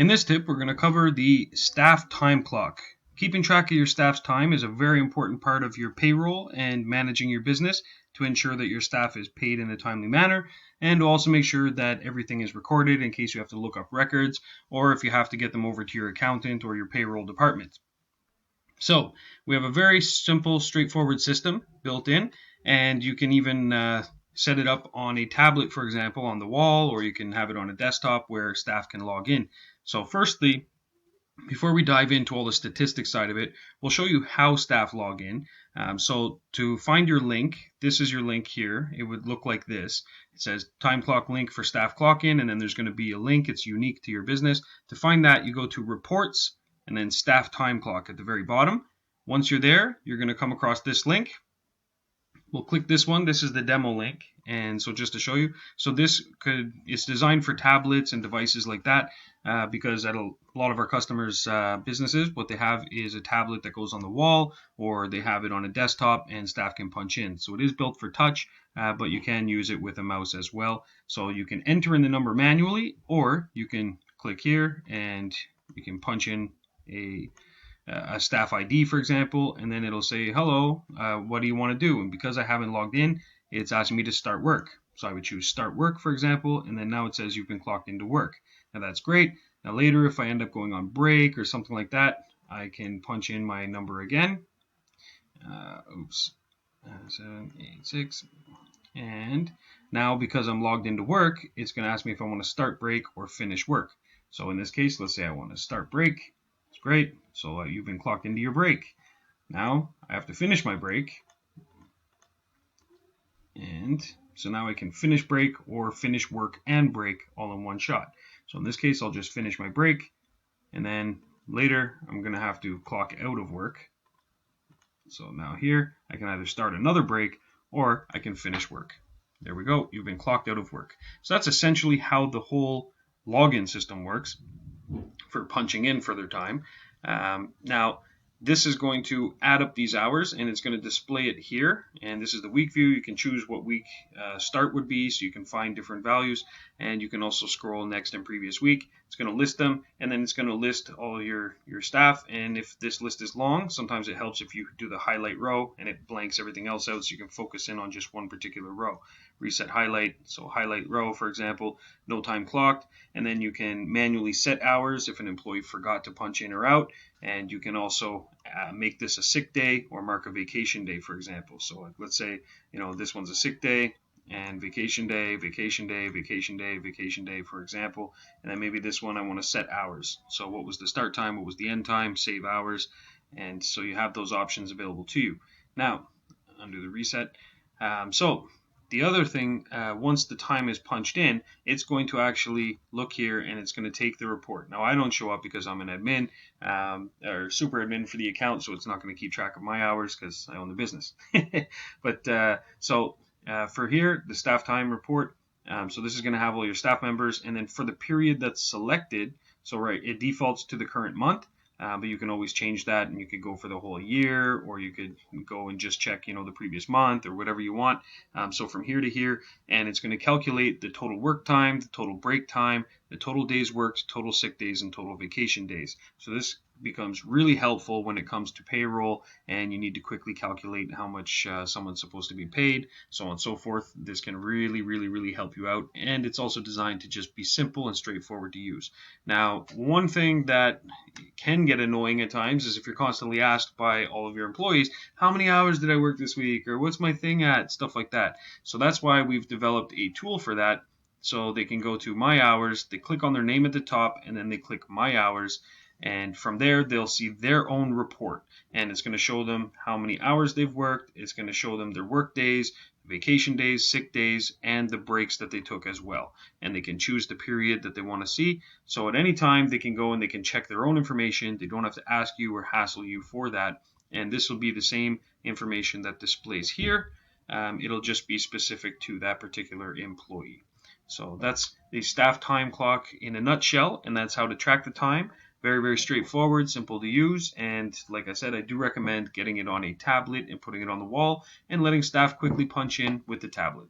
In this tip, we're going to cover the staff time clock. Keeping track of your staff's time is a very important part of your payroll and managing your business to ensure that your staff is paid in a timely manner, and to also make sure that everything is recorded in case you have to look up records or if you have to get them over to your accountant or your payroll department. So we have a very simple, straightforward system built in, and you can even set it up on a tablet, for example, on the wall, or you can have it on a desktop where staff can log in. So firstly, before we dive into all the statistics side of it, we'll show you how staff log in. So to find your link, this is your link here. It would look like this. It says time clock link for staff clock in, and then there's going to be a link. It's unique to your business. To find that, you go to reports and then staff time clock at the very bottom. Once you're there, you're going to come across this link. We'll click this one. This is the demo link. And so just to show you, so it's designed for tablets and devices like that because at a lot of our customers' businesses, what they have is a tablet that goes on the wall, or they have it on a desktop and staff can punch in. So it is built for touch, but you can use it with a mouse as well. So you can enter in the number manually, or you can click here and you can punch in a staff ID, for example, and then it'll say, hello, what do you want to do? And because I haven't logged in, it's asking me to start work. So I would choose start work, for example, and then now it says you've been clocked into work. Now that's great. Now later, if I end up going on break or something like that, I can punch in my number again. 786. And now because I'm logged into work, it's going to ask me if I want to start break or finish work. So in this case, let's say I want to start break. It's great. So you've been clocked into your break. Now I have to finish my break. And so now I can finish break or finish work and break all in one shot. So in this case, I'll just finish my break. And then later, I'm going to have to clock out of work. So now here, I can either start another break or I can finish work. There we go. You've been clocked out of work. So that's essentially how the whole login system works for punching in further time. Now, this is going to add up these hours, and it's going to display it here. And this is the week view. You can choose what week start would be, so you can find different values. And you can also scroll next and previous week. It's going to list them, and then it's going to list all of your staff. And if this list is long, sometimes it helps if you do the highlight row, and it blanks everything else out, so you can focus in on just one particular row. Reset highlight, so highlight row, for example, no time clocked. And then you can manually set hours if an employee forgot to punch in or out. And you can also make this a sick day or mark a vacation day, for example. So like, let's say, this one's a sick day and vacation day, vacation day, vacation day, vacation day, for example. And then maybe this one I want to set hours. So what was the start time? What was the end time? Save hours. And so you have those options available to you. Now, undo the reset. So the other thing, once the time is punched in, it's going to actually look here and it's going to take the report. Now, I don't show up because I'm an admin or super admin for the account, so it's not going to keep track of my hours because I own the business. But for here, the staff time report, so this is going to have all your staff members. And then for the period that's selected, so right, it defaults to the current month. But you can always change that, and you could go for the whole year, or you could go and just check, the previous month or whatever you want. So from here to here, and it's going to calculate the total work time, the total break time, the total days worked, total sick days, and total vacation days. So this becomes really helpful when it comes to payroll and you need to quickly calculate how much someone's supposed to be paid, so on and so forth. This can really, really, really help you out, and it's also designed to just be simple and straightforward to use. Now, one thing that can get annoying at times is if you're constantly asked by all of your employees, how many hours did I work this week, or what's my thing at, stuff like that. So that's why we've developed a tool for that. So they can go to My Hours, they click on their name at the top, and then they click My Hours. And from there, they'll see their own report. And it's going to show them how many hours they've worked. It's going to show them their work days, vacation days, sick days, and the breaks that they took as well. And they can choose the period that they want to see. So at any time, they can go and they can check their own information. They don't have to ask you or hassle you for that. And this will be the same information that displays here. It'll just be specific to that particular employee. So that's the staff time clock in a nutshell, and that's how to track the time. Very, very straightforward, simple to use, and like I said, I do recommend getting it on a tablet and putting it on the wall and letting staff quickly punch in with the tablet.